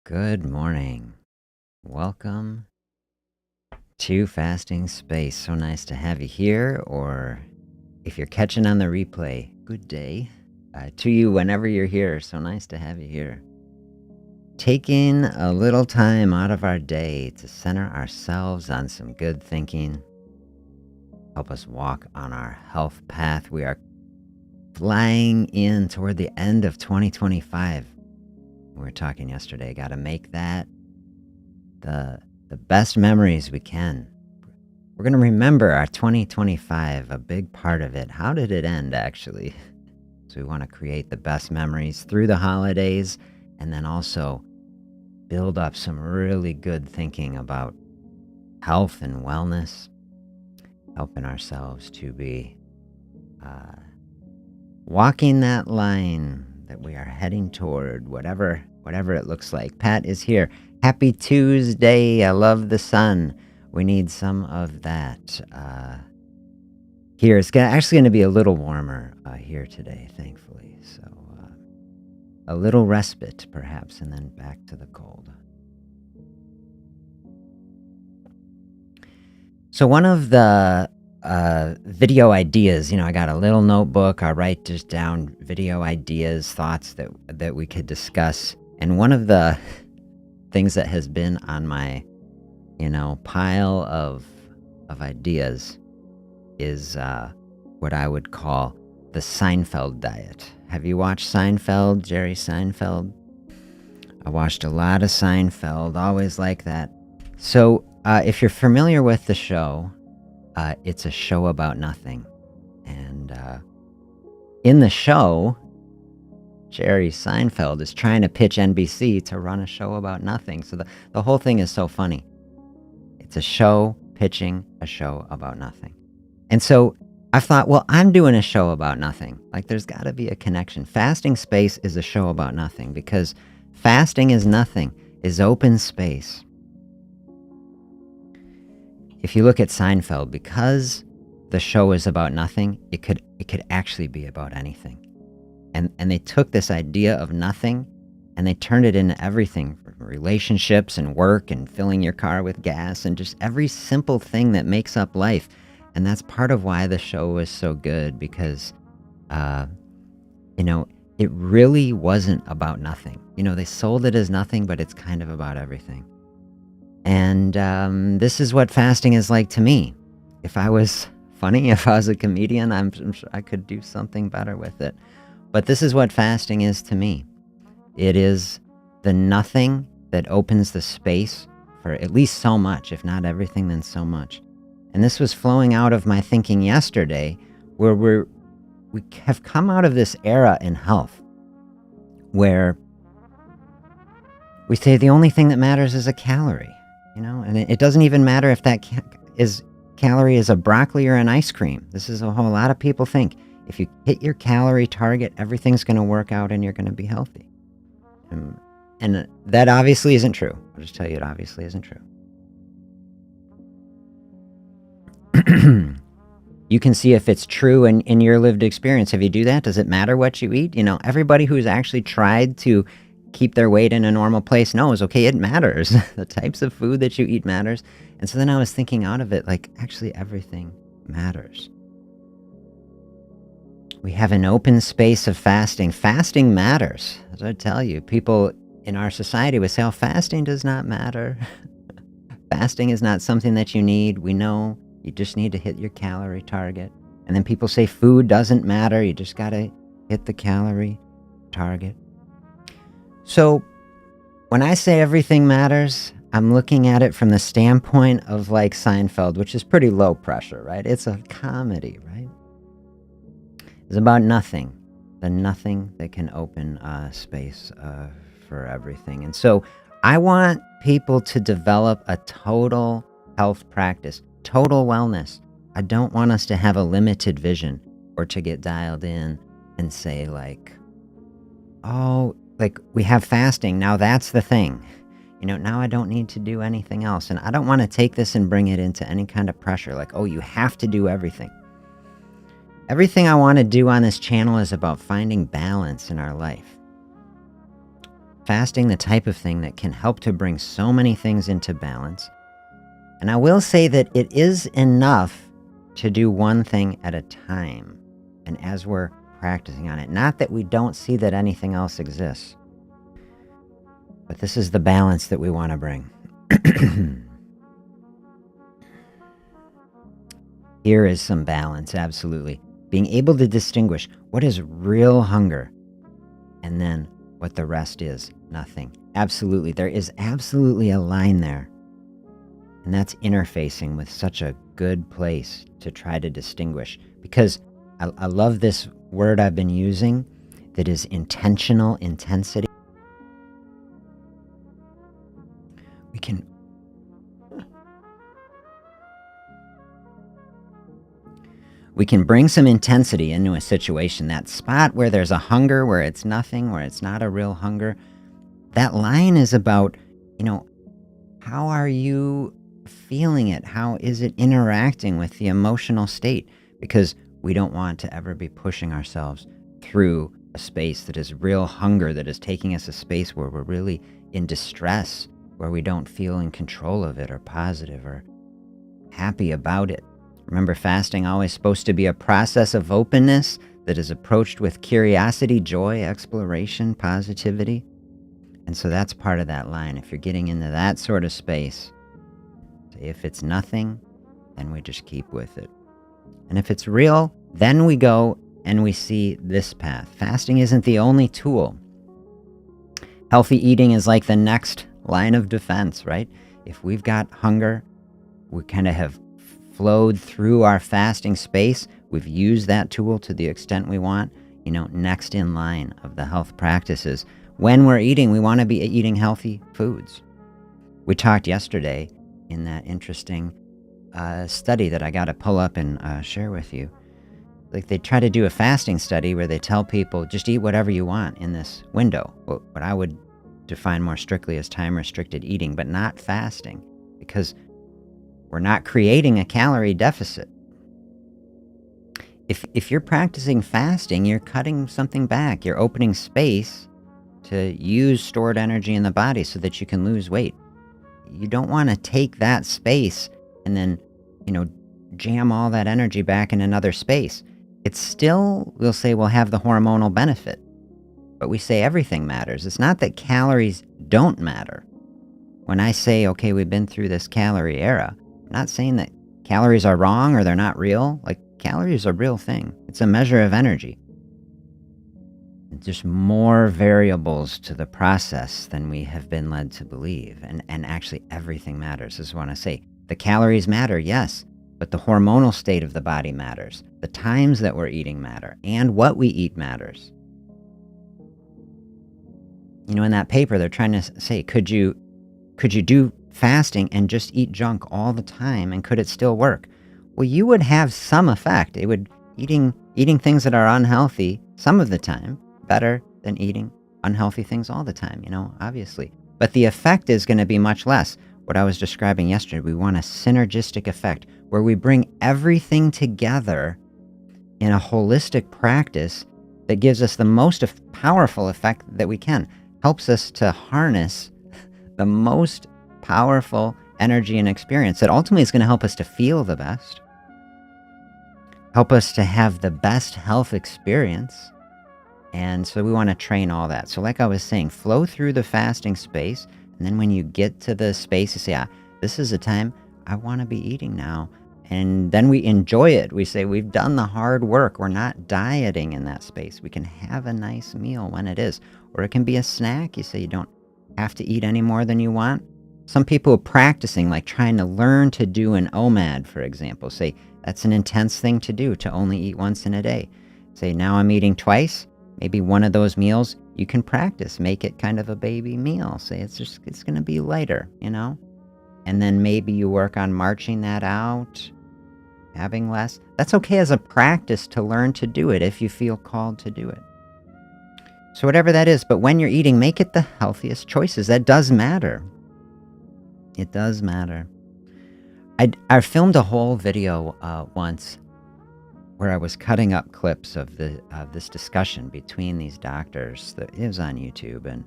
Good morning. Welcome to Fasting Space. So nice to have you here, or if you're catching on the replay, good day to you whenever you're here. So nice to have you here. Taking a little time out of our day to center ourselves on some good thinking, help us walk on our health path. We are flying in toward the end of 2025. We were talking yesterday, got to make that the best memories we can. We're going to remember our 2025, a big part of it. How did it end, actually? So we want to create the best memories through the holidays, and then also build up some really good thinking about health and wellness, helping ourselves to be walking that line that we are heading toward, whatever it looks like. Pat is here. Happy Tuesday. I love the sun. We need some of that here. It's actually going to be a little warmer here today, thankfully. So a little respite, perhaps, and then back to the cold. So one of the video ideas, I got a little notebook. I write just down video ideas, thoughts that we could discuss. And one of the things that has been on my, pile of ideas is what I would call the Seinfeld diet. Have you watched Seinfeld, Jerry Seinfeld? I watched a lot of Seinfeld, always like that. So if you're familiar with the show, it's a show about nothing. And in the show, Jerry Seinfeld is trying to pitch NBC to run a show about nothing. So the whole thing is so funny. It's a show pitching a show about nothing. And so I thought, well, I'm doing a show about nothing. Like, there's got to be a connection. Fasting Space is a show about nothing, because fasting is nothing, is open space. If you look at Seinfeld, because the show is about nothing, it could actually be about anything. And they took this idea of nothing and they turned it into everything, from relationships and work and filling your car with gas and just every simple thing that makes up life. And that's part of why the show was so good, because, it really wasn't about nothing. They sold it as nothing, but it's kind of about everything. And this is what fasting is like to me. If I was funny, if I was a comedian, I'm sure I could do something better with it. But this is what fasting is to me. It is the nothing that opens the space for at least so much, if not everything, then so much. And this was flowing out of my thinking yesterday, where we have come out of this era in health where we say the only thing that matters is a calorie. And it doesn't even matter if that calorie is a broccoli or an ice cream. This is a whole lot of people think if you hit your calorie target, everything's going to work out and you're going to be healthy. And that obviously isn't true. I'll just tell you, it obviously isn't true. You can see if it's true in your lived experience. If you do that, does it matter what you eat? Everybody who's actually tried to keep their weight in a normal place knows, okay, it matters. The types of food that you eat matters. And so then I was thinking out of it, like, actually everything matters. We have an open space of fasting. Fasting matters. As I tell you, people in our society would say, oh, fasting does not matter. Fasting is not something that you need. We know you just need to hit your calorie target. And then people say food doesn't matter. You just got to hit the calorie target. So when I say everything matters, I'm looking at it from the standpoint of like Seinfeld, which is pretty low pressure, right? It's a comedy, right? It's about nothing, the nothing that can open space for everything. And so I want people to develop a total health practice, total wellness. I don't want us to have a limited vision or to get dialed in and say like, oh, like we have fasting, now that's the thing. Now I don't need to do anything else. And I don't want to take this and bring it into any kind of pressure, like, oh, you have to do everything. Everything I want to do on this channel is about finding balance in our life. Fasting, the type of thing that can help to bring so many things into balance. And I will say that it is enough to do one thing at a time. And as we're practicing on it, not that we don't see that anything else exists, but this is the balance that we want to bring. Here is some balance, absolutely. Being able to distinguish what is real hunger and then what the rest is, nothing. Absolutely. There is absolutely a line there. And that's interfacing with such a good place to try to distinguish. Because I love this word I've been using that is intentional intensity. We can bring some intensity into a situation. That spot where there's a hunger, where it's nothing, where it's not a real hunger. That line is about, how are you feeling it? How is it interacting with the emotional state? Because we don't want to ever be pushing ourselves through a space that is real hunger, that is taking us a space where we're really in distress, where we don't feel in control of it or positive or happy about it. Remember, fasting always supposed to be a process of openness that is approached with curiosity, joy, exploration, positivity. And so that's part of that line. If you're getting into that sort of space, if it's nothing, then we just keep with it. And if it's real, then we go and we see this path. Fasting isn't the only tool. Healthy eating is like the next line of defense, right? If we've got hunger, we kind of have flowed through our fasting space. We've used that tool to the extent we want. Next in line of the health practices. When we're eating, we want to be eating healthy foods. We talked yesterday in that interesting study that I got to pull up and share with you. Like they try to do a fasting study where they tell people just eat whatever you want in this window. What I would define more strictly as time-restricted eating, but not fasting, because we're not creating a calorie deficit. If you're practicing fasting, you're cutting something back. You're opening space to use stored energy in the body so that you can lose weight. You don't want to take that space and then, jam all that energy back in another space. It's still, we'll say, will have the hormonal benefit. But we say everything matters. It's not that calories don't matter. When I say, okay, we've been through this calorie era, I'm not saying that calories are wrong or they're not real. Like, calories are a real thing. It's a measure of energy. It's just more variables to the process than we have been led to believe. And actually, everything matters. This is what I say. The calories matter, yes, but the hormonal state of the body matters. The times that we're eating matter, and what we eat matters. In that paper, they're trying to say, could you do fasting and just eat junk all the time, and could it still work? Well, you would have some effect. It would eating things that are unhealthy some of the time better than eating unhealthy things all the time, obviously. But the effect is going to be much less. What I was describing yesterday, we want a synergistic effect where we bring everything together in a holistic practice that gives us the most powerful effect that we can. Helps us to harness the most powerful energy and experience that ultimately is going to help us to feel the best, help us to have the best health experience. And so we want to train all that. So like I was saying, flow through the fasting space. And then when you get to the space, you say, this is a time I want to be eating now. And then we enjoy it. We say we've done the hard work. We're not dieting in that space. We can have a nice meal when it is. Or it can be a snack. You say you don't have to eat any more than you want. Some people are practicing, like trying to learn to do an OMAD, for example. Say that's an intense thing to do, to only eat once in a day. Say now I'm eating twice. Maybe one of those meals you can practice. Make it kind of a baby meal. Say it's going to be lighter, And then maybe you work on marching that out, having less. That's okay as a practice to learn to do it if you feel called to do it. So whatever that is, but when you're eating, make it the healthiest choices. That does matter. It does matter. I filmed a whole video once where I was cutting up clips of this discussion between these doctors. It was on YouTube, and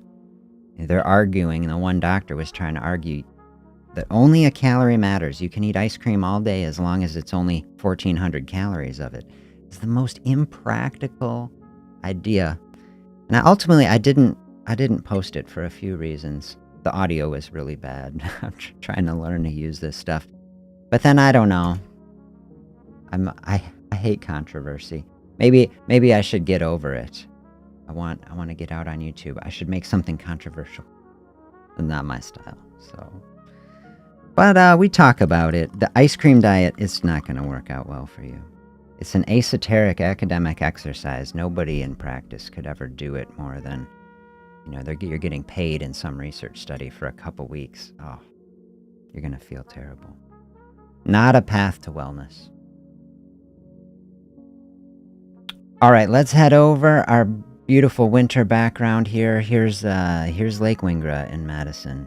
They're arguing, and the one doctor was trying to argue that only a calorie matters. You can eat ice cream all day as long as it's only 1,400 calories of it. It's the most impractical idea. And ultimately, I didn't post it for a few reasons. The audio was really bad. I'm trying to learn to use this stuff. But then I don't know. I hate controversy. Maybe I should get over it. I want to get out on YouTube. I should make something controversial. Not my style. So, but we talk about it. The ice cream diet is not going to work out well for you. It's an esoteric academic exercise. Nobody in practice could ever do it more than, you're getting paid in some research study for a couple weeks. Oh, you're going to feel terrible. Not a path to wellness. All right, let's head over our beautiful winter background here. Here's Lake Wingra in Madison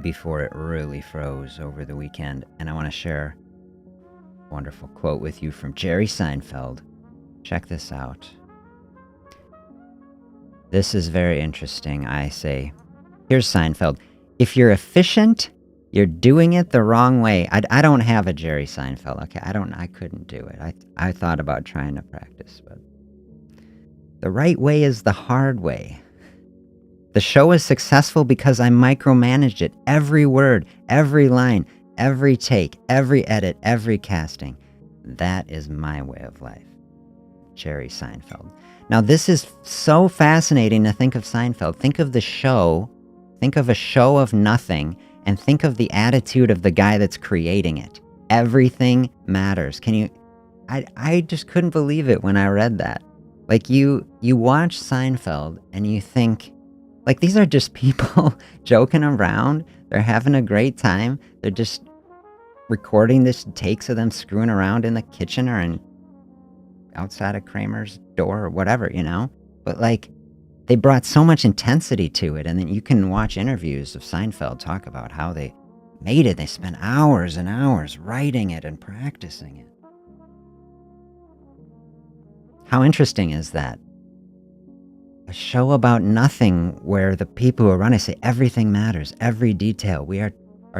before it really froze over the weekend. And I want to share a wonderful quote with you from Jerry Seinfeld. Check this out. This is very interesting, I say. Here's Seinfeld. If you're efficient, you're doing it the wrong way. I don't have a Jerry Seinfeld. Okay, I couldn't do it. I thought about trying to practice, but the right way is the hard way. The show is successful because I micromanaged it. Every word, every line, every take, every edit, every casting. That is my way of life. Jerry Seinfeld. Now, this is so fascinating to think of Seinfeld. Think of the show. Think of a show of nothing. And think of the attitude of the guy that's creating it. Everything matters. I just couldn't believe it when I read that. Like you watch Seinfeld and you think, like, these are just people joking around. They're having a great time. They're just recording this takes of them screwing around in the kitchen or outside of Kramer's door or whatever, But like, they brought so much intensity to it, and then you can watch interviews of Seinfeld talk about how they made it. They spent hours and hours writing it and practicing it. How interesting is that? A show about nothing where the people who run it say everything matters, every detail. We are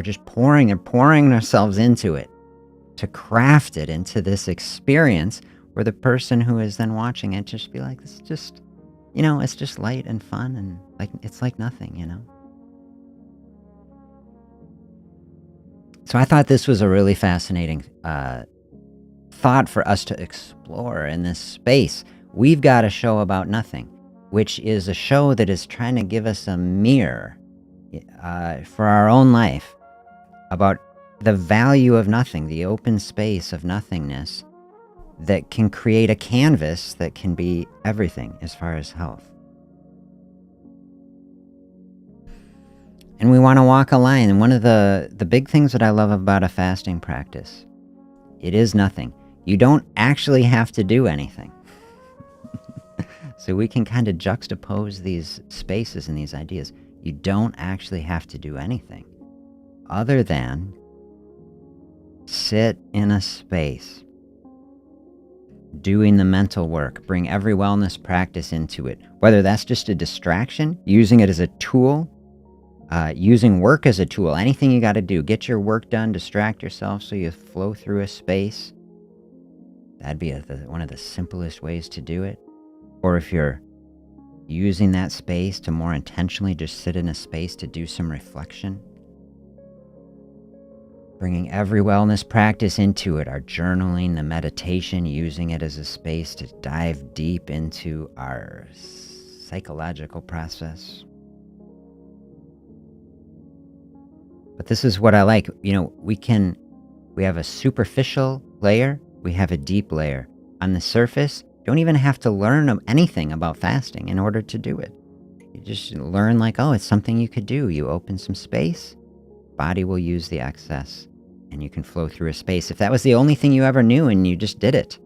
just pouring ourselves into it to craft it into this experience where the person who is then watching it just be like, this is just... it's just light and fun and it's like nothing, So I thought this was a really fascinating thought for us to explore in this space. We've got a show about nothing, which is a show that is trying to give us a mirror for our own life about the value of nothing, the open space of nothingness, that can create a canvas that can be everything as far as health. And we want to walk a line. And one of the big things that I love about a fasting practice, it is nothing. You don't actually have to do anything. So we can kind of juxtapose these spaces and these ideas. You don't actually have to do anything other than sit in a space doing the mental work, bring every wellness practice into it, whether that's just a distraction, using it as a tool, using work as a tool, anything you got to do, get your work done, distract yourself so you flow through a space. That'd be one of the simplest ways to do it. Or if you're using that space to more intentionally just sit in a space to do some reflection, bringing every wellness practice into it, our journaling, the meditation, using it as a space to dive deep into our psychological process. But this is what I like. We have a superficial layer, we have a deep layer. On the surface, you don't even have to learn anything about fasting in order to do it. You just learn it's something you could do. You open some space, body will use the excess. And you can flow through a space. If that was the only thing you ever knew and you just did it,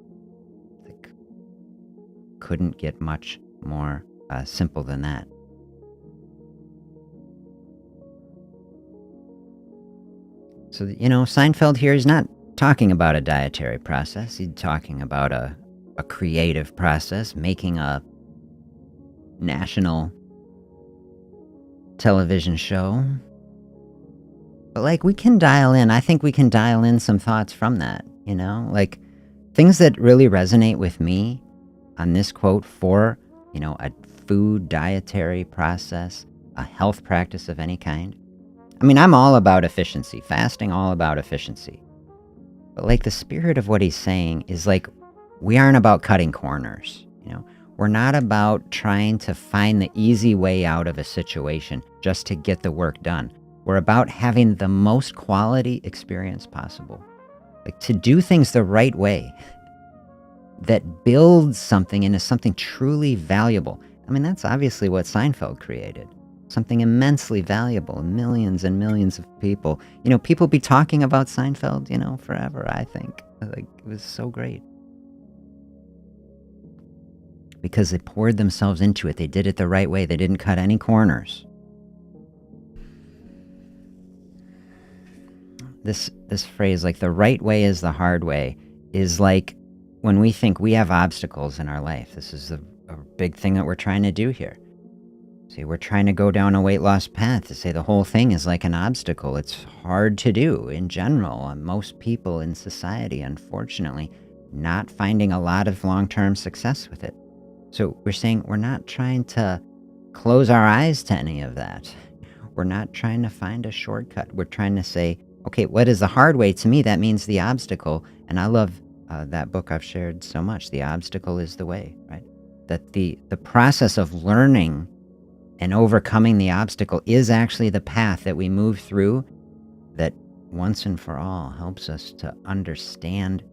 couldn't get much more simple than that. So, Seinfeld here is not talking about a dietary process. He's talking about a creative process, making a national television show. But like we can dial in, I think we can dial in some thoughts from that, like things that really resonate with me on this quote for, a food dietary process, a health practice of any kind. I mean, I'm all about efficiency, fasting, all about efficiency. But like the spirit of what he's saying is like, we aren't about cutting corners, We're not about trying to find the easy way out of a situation just to get the work done. We're about having the most quality experience possible. Like to do things the right way that builds something into something truly valuable. I mean, that's obviously what Seinfeld created. Something immensely valuable, millions and millions of people. People be talking about Seinfeld, forever, I think. Like, it was so great. Because they poured themselves into it. They did it the right way. They didn't cut any corners. This phrase, like the right way is the hard way, is like when we think we have obstacles in our life. This is a big thing that we're trying to do here. See, we're trying to go down a weight loss path to say the whole thing is like an obstacle. It's hard to do in general. Most people in society, unfortunately, not finding a lot of long-term success with it. So we're saying we're not trying to close our eyes to any of that. We're not trying to find a shortcut. We're trying to say, okay, what is the hard way? To me, that means the obstacle. And I love that book I've shared so much. The obstacle is the way, right? That the process of learning and overcoming the obstacle is actually the path that we move through that once and for all helps us to understand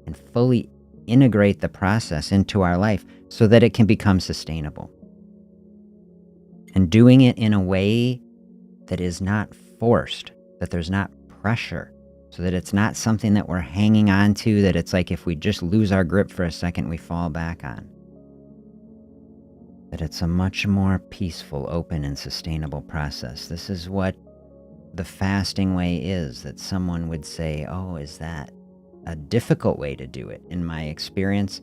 and fully integrate the process into our life so that it can become sustainable. And doing it in a way that is not forced, that there's not pressure, so that it's not something that we're hanging on to, that it's like if we just lose our grip for a second, we fall back on. That it's a much more peaceful, open, and sustainable process. This is what the fasting way is, that someone would say, oh, is that a difficult way to do it? In my experience,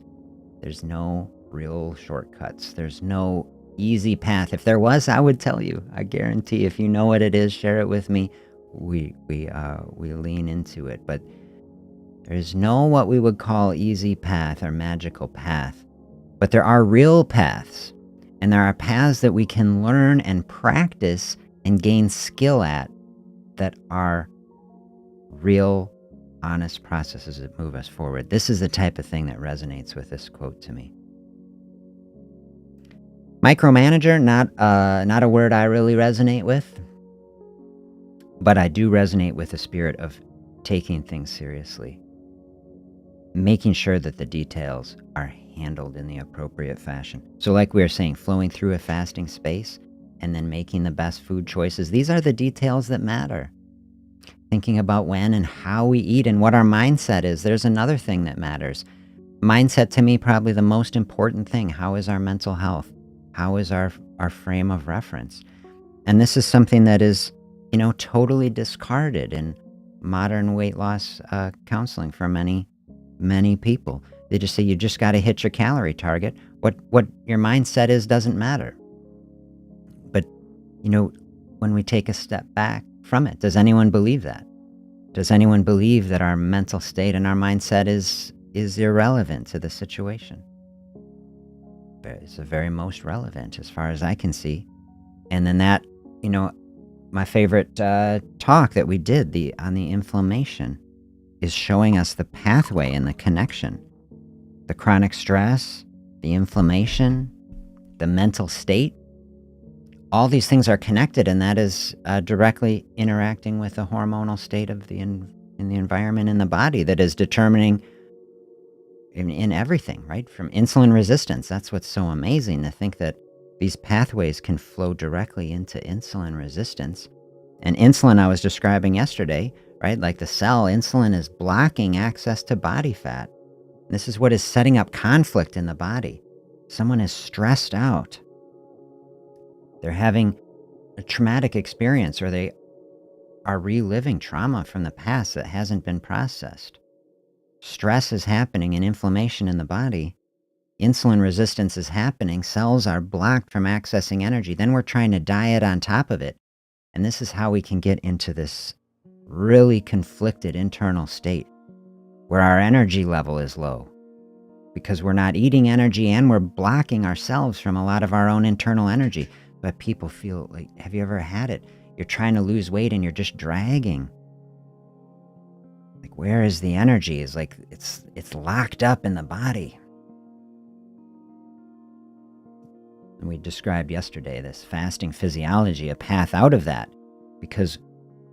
there's no real shortcuts. There's no easy path. If there was, I would tell you. I guarantee if you know what it is, share it with me. We lean into it. But there's no what we would call easy path or magical path. But there are real paths. And there are paths that we can learn and practice and gain skill at that are real, honest processes that move us forward. This is the type of thing that resonates with this quote to me. Micromanager, not a word I really resonate with, but I do resonate with the spirit of taking things seriously, making sure that the details are handled in the appropriate fashion. So like we were saying, flowing through a fasting space and then making the best food choices. These are the details that matter. Thinking about when and how we eat and what our mindset is. There's another thing that matters. Mindset, to me, probably the most important thing. How is our mental health? How is our frame of reference? And this is something that is, totally discarded in modern weight loss counseling for many, many people. They just say you just got to hit your calorie target. What your mindset is doesn't matter. But, when we take a step back from it, does anyone believe that? Does anyone believe that our mental state and our mindset is irrelevant to the situation? It's the very most relevant as far as I can see. And then that, my favorite talk that we did on the inflammation is showing us the pathway and the connection. The chronic stress, the inflammation, the mental state, all these things are connected, and that is directly interacting with the hormonal state of in the environment in the body that is determining in everything, right? From insulin resistance. That's what's so amazing, to think that these pathways can flow directly into insulin resistance. And insulin, I was describing yesterday, right? Like the cell, insulin is blocking access to body fat. This is what is setting up conflict in the body. Someone is stressed out. They're having a traumatic experience, or they are reliving trauma from the past that hasn't been processed. Stress is happening and inflammation in the body. Insulin resistance is happening. Cells are blocked from accessing energy. Then we're trying to diet on top of it. And this is how we can get into this really conflicted internal state where our energy level is low because we're not eating energy and we're blocking ourselves from a lot of our own internal energy. But people feel like, have you ever had it? You're trying to lose weight and you're just dragging. Like, where is the energy? It's like it's locked up in the body. And we described yesterday this fasting physiology, a path out of that. Because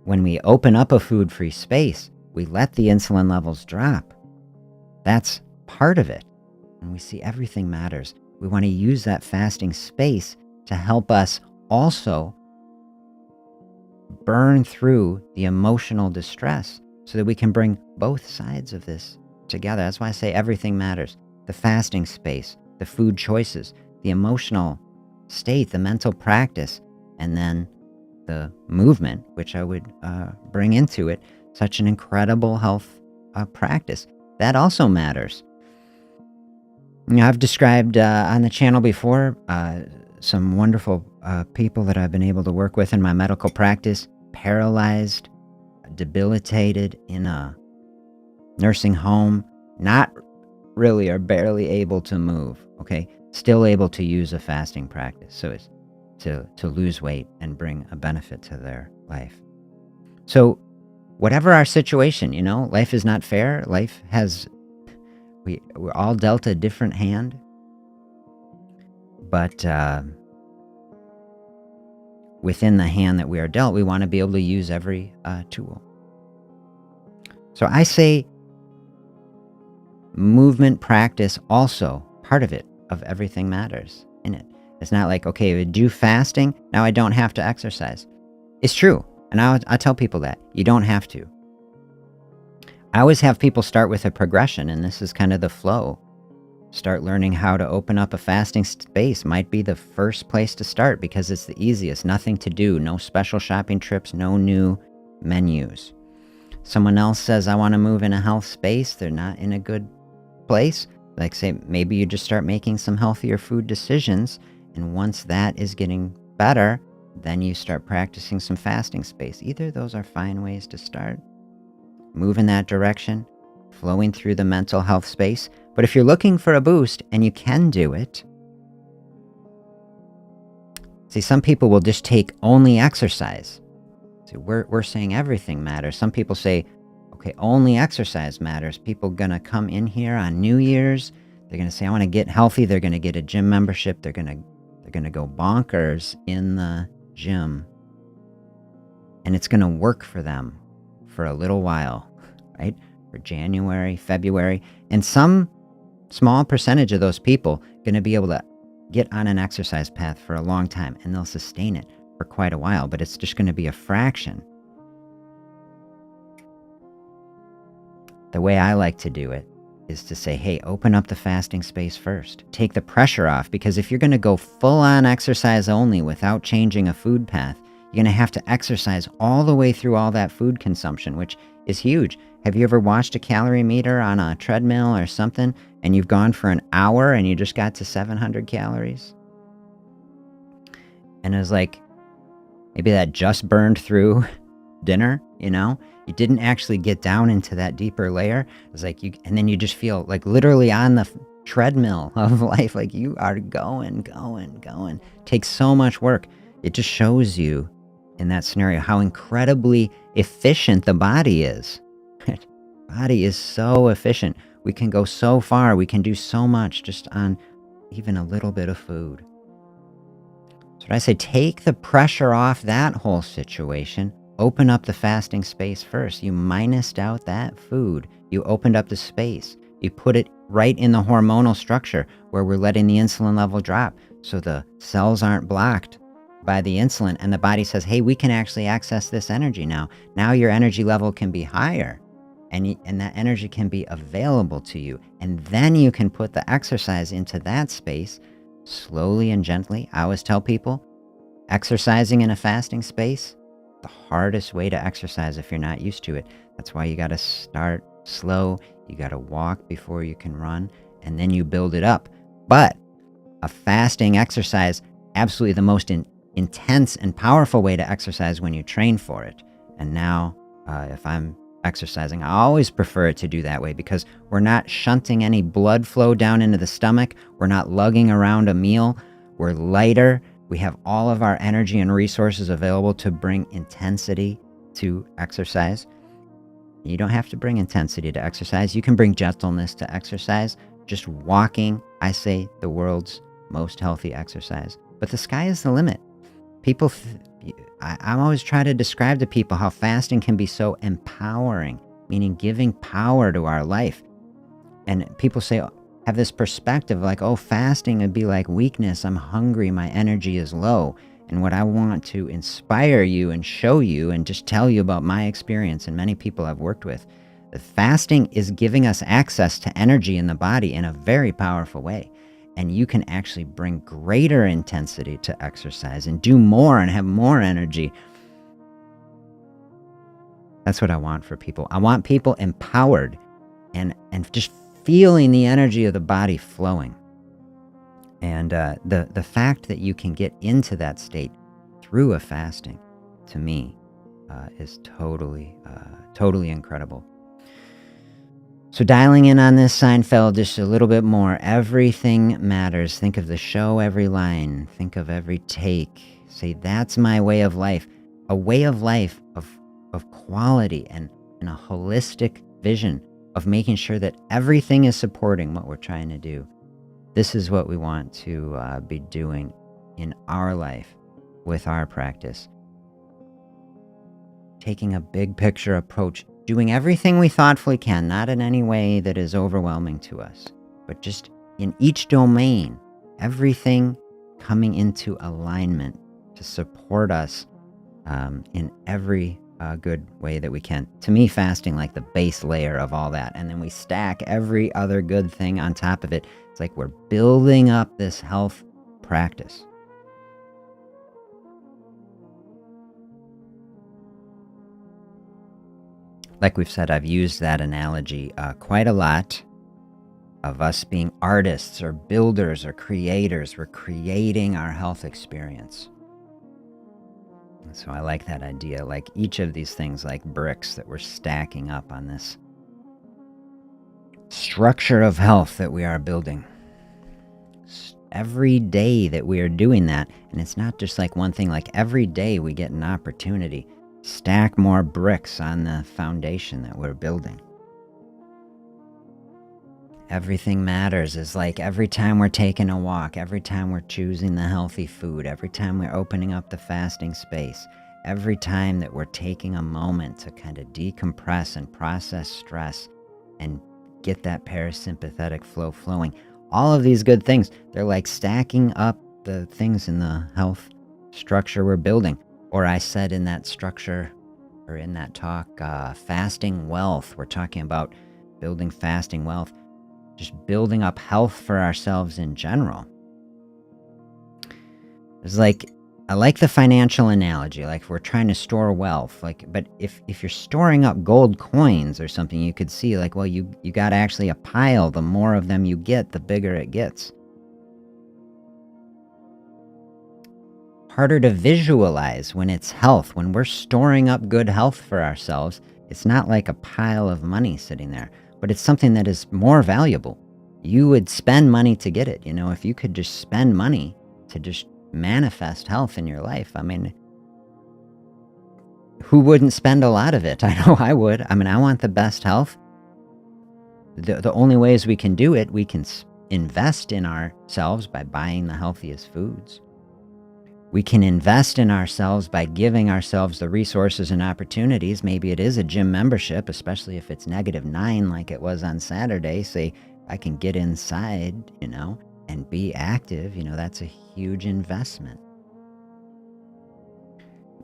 when we open up a food-free space, we let the insulin levels drop. That's part of it. And we see everything matters. We want to use that fasting space to help us also burn through the emotional distress so that we can bring both sides of this together. That's why I say everything matters. The fasting space, the food choices, the emotional state, the mental practice, and then the movement, which I would bring into it. Such an incredible health practice. That also matters. I've described on the channel before some wonderful people that I've been able to work with in my medical practice, paralyzed, debilitated in a nursing home, not really or barely able to move, okay? Still able to use a fasting practice. So it's to lose weight and bring a benefit to their life. So whatever our situation, life is not fair. Life has, we're all dealt a different hand. But within the hand that we are dealt, we want to be able to use every tool. So I say movement practice also, part of it, of everything matters in it. It's not like, okay, if I do fasting, now I don't have to exercise. It's true. And I tell people that. You don't have to. I always have people start with a progression, and this is kind of the flow. Start learning how to open up a fasting space might be the first place to start because it's the easiest. Nothing to do. No special shopping trips. No new menus. Someone else says, I want to move in a health space. They're not in a good place. Like, say, maybe you just start making some healthier food decisions. And once that is getting better, then you start practicing some fasting space. Either of those are fine ways to start. Move in that direction, flowing through the mental health space. But if you're looking for a boost, and you can do it, see, some people will just take only exercise. See, we're saying everything matters. Some people say, okay, only exercise matters. People gonna come in here on New Year's. They're gonna say, I want to get healthy. They're gonna get a gym membership. They're gonna go bonkers in the gym, and it's gonna work for them for a little while, right? For January, February, and some small percentage of those people going to be able to get on an exercise path for a long time, and they'll sustain it for quite a while, but it's just going to be a fraction. The way I like to do it is to say, hey, open up the fasting space first. Take the pressure off, because if you're going to go full-on exercise only without changing a food path, you're going to have to exercise all the way through all that food consumption, which is huge. Have you ever watched a calorie meter on a treadmill or something, and you've gone for an hour and you just got to 700 calories? And it was like, maybe that just burned through dinner, You didn't actually get down into that deeper layer. It was like and then you just feel like literally on the treadmill of life, like you are going. Takes so much work. It just shows you in that scenario how incredibly efficient the body is. Body is so efficient. We can go so far. We can do so much just on even a little bit of food. So I say, take the pressure off that whole situation. Open up the fasting space first. You minused out that food. You opened up the space. You put it right in the hormonal structure where we're letting the insulin level drop. So the cells aren't blocked by the insulin, and the body says, hey, we can actually access this energy now. Now your energy level can be higher, and that energy can be available to you. And then you can put the exercise into that space slowly and gently. I always tell people, exercising in a fasting space, the hardest way to exercise if you're not used to it. That's why you got to start slow. You got to walk before you can run, and then you build it up. But a fasting exercise, absolutely the most intense and powerful way to exercise when you train for it. And now, if I'm exercising, I always prefer it to do that way because we're not shunting any blood flow down into the stomach. We're not lugging around a meal. We're lighter. We have all of our energy and resources available to bring intensity to exercise. You don't have to bring intensity to exercise. You can bring gentleness to exercise. Just walking, I say, the world's most healthy exercise. But the sky is the limit. People, I always try to describe to people how fasting can be so empowering, meaning giving power to our life. And people say, have this perspective like, oh, fasting would be like weakness. I'm hungry. My energy is low. And what I want to inspire you and show you and just tell you about my experience and many people I've worked with, that fasting is giving us access to energy in the body in a very powerful way. And you can actually bring greater intensity to exercise and do more and have more energy. That's what I want for people. I want people empowered and just feeling the energy of the body flowing. And the fact that you can get into that state through a fasting, to me, is totally incredible. So dialing in on this Seinfeld just a little bit more. Everything matters. Think of the show, every line. Think of every take. Say, that's my way of life. A way of life of quality and a holistic vision of making sure that everything is supporting what we're trying to do. This is what we want to be doing in our life with our practice. Taking a big picture approach, doing everything we thoughtfully can, not in any way that is overwhelming to us, but just in each domain, everything coming into alignment to support us in every good way that we can. To me, fasting like the base layer of all that, and then we stack every other good thing on top of it. It's like we're building up this health practice. Like we've said, I've used that analogy quite a lot of us being artists or builders or creators. We're creating our health experience. And so I like that idea, like each of these things like bricks that we're stacking up on this structure of health that we are building. Every day that we are doing that, and it's not just like one thing, like every day we get an opportunity stack more bricks on the foundation that we're building. Everything matters is like every time we're taking a walk, every time we're choosing the healthy food, every time we're opening up the fasting space, every time that we're taking a moment to kind of decompress and process stress and get that parasympathetic flow flowing. All of these good things, they're like stacking up the things in the health structure we're building. Or I said in that structure, or in that talk, fasting wealth. We're talking about building fasting wealth, just building up health for ourselves in general. It's like, I like the financial analogy, like we're trying to store wealth. But if you're storing up gold coins or something, you could see like, well, you got actually a pile. The more of them you get, the bigger it gets. Harder to visualize when it's health. When we're storing up good health for ourselves, it's not like a pile of money sitting there, but it's something that is more valuable. You would spend money to get it. If you could just spend money to just manifest health in your life, I mean, who wouldn't spend a lot of it? I know I would. I mean, I want the best health. The only ways we can do it, we can invest in ourselves by buying the healthiest foods. We can invest in ourselves by giving ourselves the resources and opportunities. Maybe it is a gym membership, especially if it's -9 like it was on Saturday. Say, I can get inside, and be active. That's a huge investment.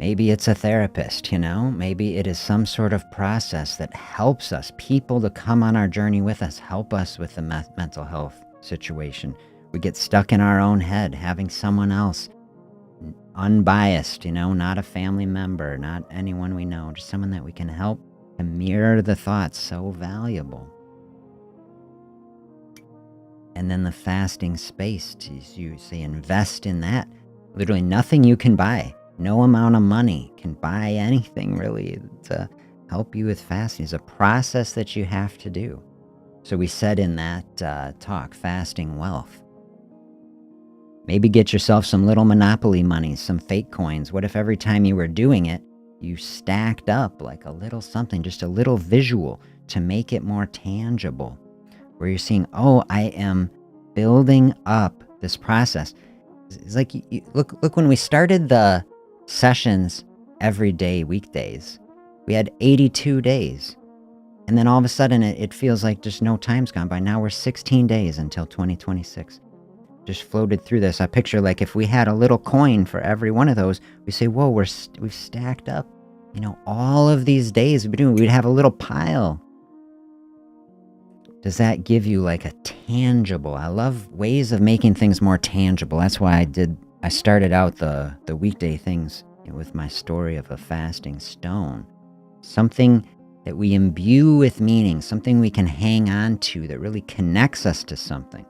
Maybe it's a therapist, Maybe it is some sort of process that helps us, people to come on our journey with us, help us with the mental health situation. We get stuck in our own head, having someone else unbiased, not a family member, not anyone we know, just someone that we can help and mirror the thoughts, so valuable. And then the fasting space, you say invest in that. Literally nothing you can buy. No amount of money can buy anything really to help you with fasting. It's a process that you have to do. So we said in that talk, fasting wealth. Maybe get yourself some little Monopoly money, some fake coins. What if every time you were doing it, you stacked up like a little something, just a little visual to make it more tangible, where you're seeing, oh, I am building up this process. It's like, look, when we started the sessions every day, weekdays, we had 82 days. And then all of a sudden it feels like just no time's gone by. Now we're 16 days until 2026. Just floated through this. I picture like if we had a little coin for every one of those, we say, whoa, we've stacked up, all of these days we've been doing. We'd have a little pile. Does that give you like a tangible? I love ways of making things more tangible. That's why I started out the weekday things with my story of a fasting stone. Something that we imbue with meaning, something we can hang on to that really connects us to something.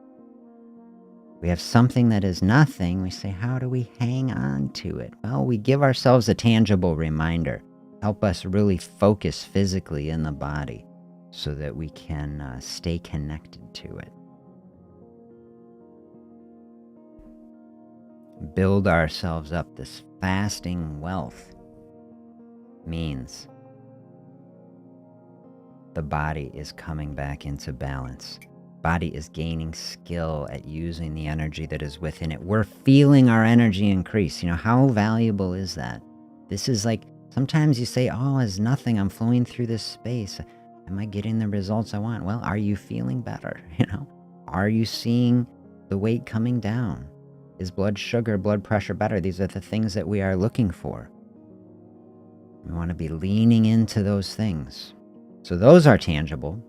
We have something that is nothing. We say, how do we hang on to it? Well, we give ourselves a tangible reminder. Help us really focus physically in the body so that we can stay connected to it. Build ourselves up. This fasting wealth means the body is coming back into balance. Body is gaining skill at using the energy that is within it. We're feeling our energy increase. How valuable is that? This is like, sometimes you say, oh, it's nothing. I'm flowing through this space. Am I getting the results I want? Well, are you feeling better? Are you seeing the weight coming down? Is blood sugar, blood pressure better? These are the things that we are looking for. We want to be leaning into those things. So those are tangible.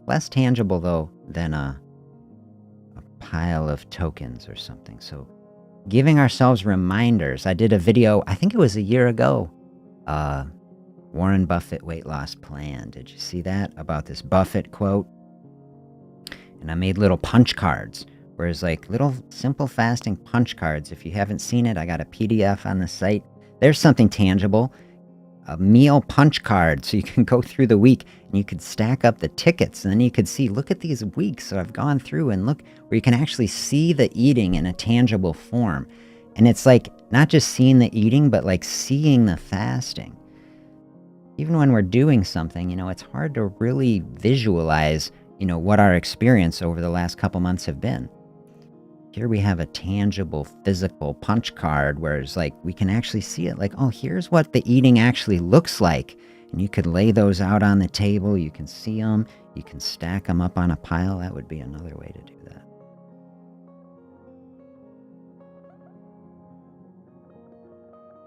Less tangible, though, than a pile of tokens or something. So giving ourselves reminders. I did a video, I think it was a year ago, Warren Buffett weight loss plan. Did you see that? About this Buffett quote? And I made little punch cards, where it's like little simple fasting punch cards. If you haven't seen it, I got a PDF on the site. There's something tangible. A meal punch card, so you can go through the week and you could stack up the tickets, and then you could see, look at these weeks that I've gone through, and look where you can actually see the eating in a tangible form. And it's like not just seeing the eating, but like seeing the fasting. Even when we're doing something, it's hard to really visualize, what our experience over the last couple months have been. Here we have a tangible physical punch card where it's like we can actually see it, like, oh, here's what the eating actually looks like. And you could lay those out on the table. You can see them. You can stack them up on a pile. That would be another way to do that.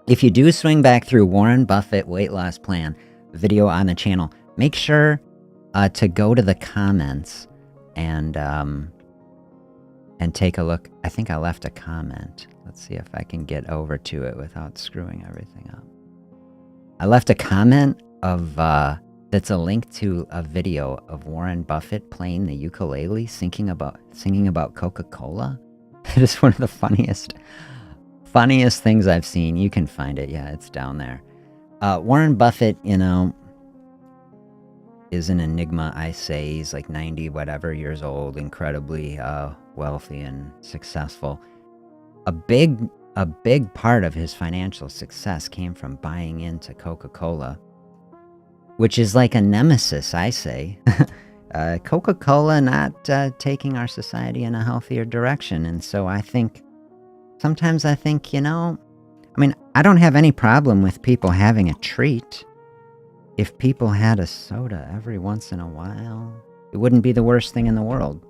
If you do swing back through Warren Buffett weight loss plan video on the channel, make sure to go to the comments and take a look. I think I left a comment. Let's see if I can get over to it without screwing everything up. I left a comment of that's a link to a video of Warren Buffett playing the ukulele, singing about Coca-Cola. It is one of the funniest things I've seen. You can find it. Yeah, it's down there. Warren Buffett, is an enigma, I say. He's like 90 whatever years old, incredibly wealthy and successful. A big part of his financial success came from buying into Coca-Cola, which is like a nemesis, I say. Coca-Cola not taking our society in a healthier direction. And so sometimes I think, I don't have any problem with people having a treat. If people had a soda every once in a while, it wouldn't be the worst thing in the world.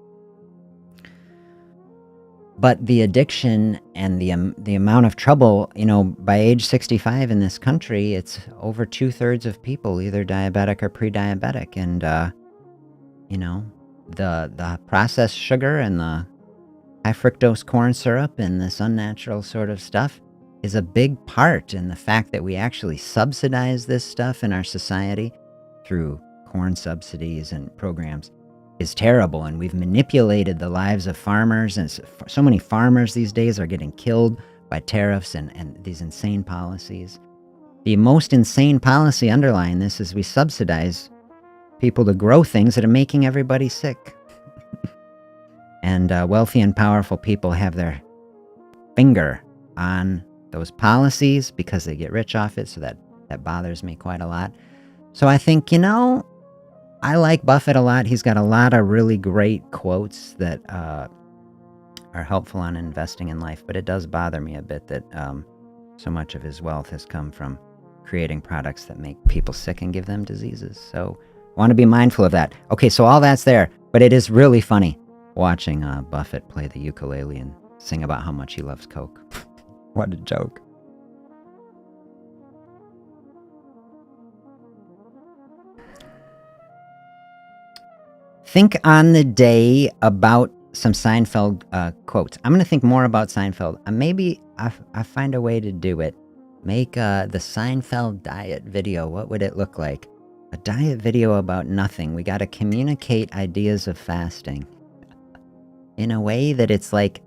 But the addiction and the amount of trouble, by age 65 in this country, it's over 2/3 of people either diabetic or pre-diabetic. And, the processed sugar and the high fructose corn syrup and this unnatural sort of stuff is a big part in the fact that we actually subsidize this stuff in our society through corn subsidies and programs is terrible. And we've manipulated the lives of farmers, and so many farmers these days are getting killed by tariffs and these insane policies. The most insane policy underlying this is we subsidize people to grow things that are making everybody sick. And wealthy and powerful people have their finger on those policies because they get rich off it, so that bothers me quite a lot. So I think, I like Buffett a lot. He's got a lot of really great quotes that are helpful on investing in life, but it does bother me a bit that so much of his wealth has come from creating products that make people sick and give them diseases. So I want to be mindful of that. Okay, so all that's there, but it is really funny watching Buffett play the ukulele and sing about how much he loves Coke. What a joke. Think on the day about some Seinfeld quotes. I'm going to think more about Seinfeld. Maybe I find a way to do it. Make the Seinfeld diet video. What would it look like? A diet video about nothing. We got to communicate ideas of fasting in a way that it's like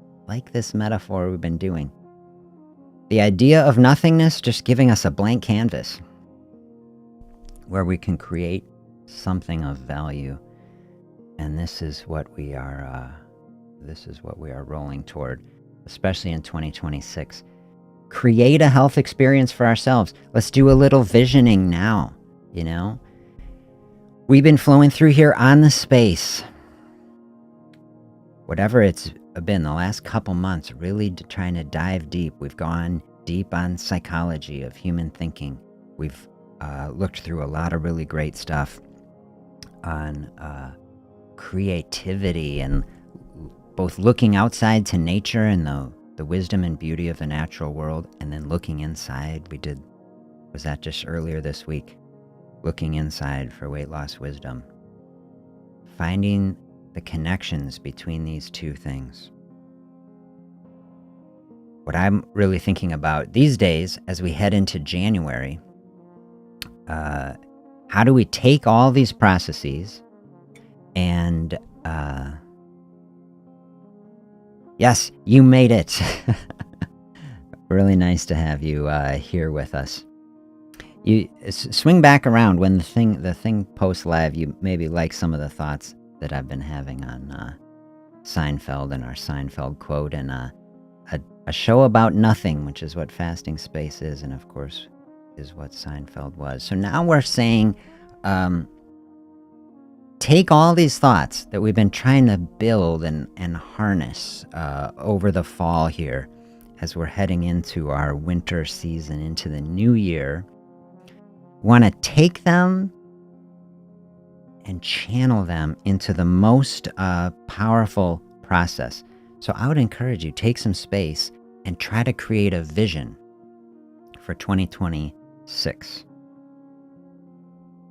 this metaphor we've been doing. The idea of nothingness just giving us a blank canvas where we can create something of value. And this is what we are rolling toward, especially in 2026. Create a health experience for ourselves. Let's do a little visioning now, We've been flowing through here on the space. Whatever it's been the last couple months, really trying to dive deep. We've gone deep on psychology of human thinking. We've looked through a lot of really great stuff on creativity and both looking outside to nature and the wisdom and beauty of the natural world, and then looking inside. Was that just earlier this week? Looking inside for weight loss wisdom. Finding the connections between these two things. What I'm really thinking about these days as we head into January, how do we take all these processes and yes, you made it. Really nice to have you here with us. You swing back around when the thing posts live. You maybe like some of the thoughts that I've been having on Seinfeld and our Seinfeld quote, and a show about nothing, which is what fasting space is, and of course is what Seinfeld was. So now we're saying, take all these thoughts that we've been trying to build and harness over the fall here, as we're heading into our winter season, into the new year. Want to take them and channel them into the most powerful process. So I would encourage you, take some space and try to create a vision for 2026.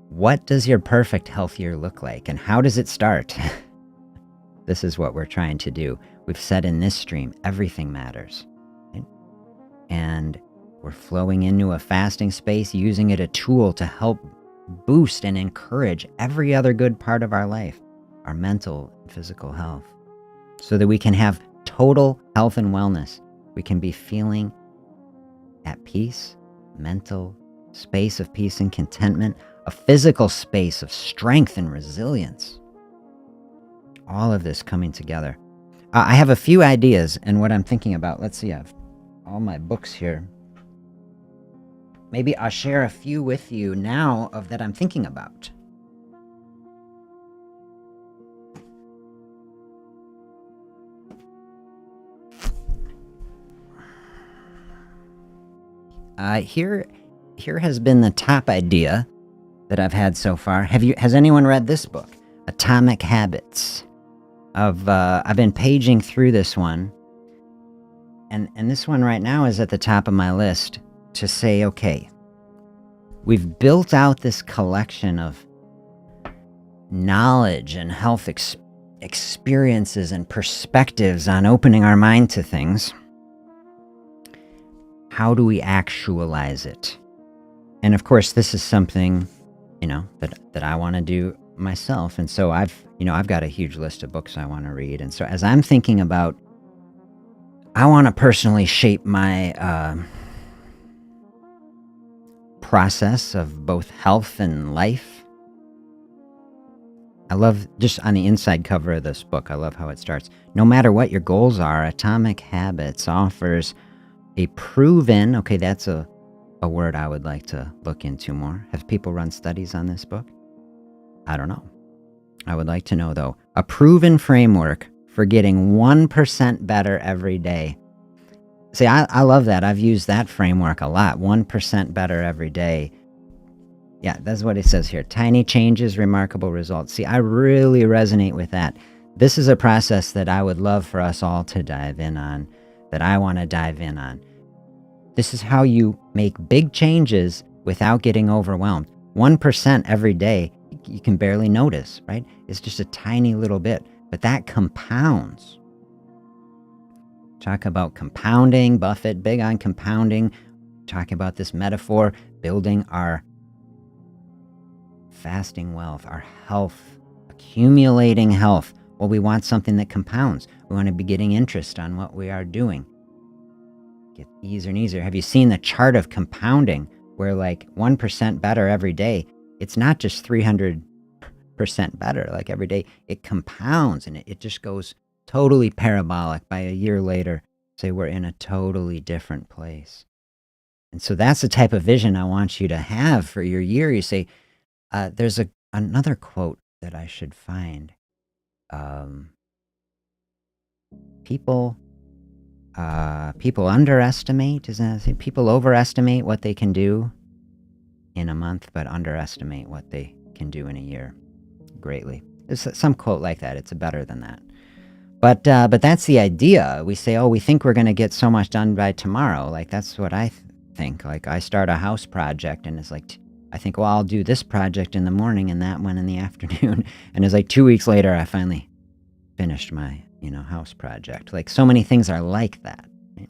What does your perfect health year look like, and how does it start? This is what we're trying to do. We've said in this stream, everything matters. Right? And we're flowing into a fasting space, using it a tool to help boost and encourage every other good part of our life, our mental and physical health, so that we can have total health and wellness. We can be feeling at peace, mental space of peace and contentment, a physical space of strength and resilience. All of this coming together. I have a few ideas and what I'm thinking about. Let's see, I have all my books here. Maybe I'll share a few with you now of that I'm thinking about. Here has been the top idea that I've had so far. Has anyone read this book, Atomic Habits? I've been paging through this one, and this one right now is at the top of my list to say, okay, we've built out this collection of knowledge and health experiences and perspectives on opening our mind to things. How do we actualize it? And of course, this is something, that I want to do myself. And so I've got a huge list of books I want to read. And so as I'm thinking about I want to personally shape my process of both health and life. I love, just on the inside cover of this book, I love how it starts. No matter what your goals are, Atomic Habits offers a proven, okay, that's a word I would like to look into more. Have people run studies on this book? I don't know. I would like to know, though. A proven framework for getting 1% better every day. See, I love that. I've used that framework a lot. 1% better every day. Yeah, that's what it says here. Tiny changes, remarkable results. See, I really resonate with that. This is a process that I would love for us all to dive in on, that I want to dive in on. This is how you make big changes without getting overwhelmed. 1% every day, you can barely notice, right? It's just a tiny little bit, but that compounds. Talk about compounding. Buffett, big on compounding. Talking about this metaphor, building our fasting wealth, our health, accumulating health. Well, we want something that compounds. We want to be getting interest on what we are doing. Get easier and easier. Have you seen the chart of compounding where like 1% better every day? It's not just 300% better like every day. It compounds and it just goes totally parabolic. By a year later, say we're in a totally different place. And so that's the type of vision I want you to have for your year. You say, there's another quote that I should find. People underestimate, people overestimate what they can do in a month, but underestimate what they can do in a year greatly. There's some quote like that. It's better than that. But that's the idea. We say, oh, we think we're going to get so much done by tomorrow. Like, that's what I think. Like, I start a house project, and it's like, I think, well, I'll do this project in the morning and that one in the afternoon. And it's like 2 weeks later, I finally finished my, house project. Like, so many things are like that. Right?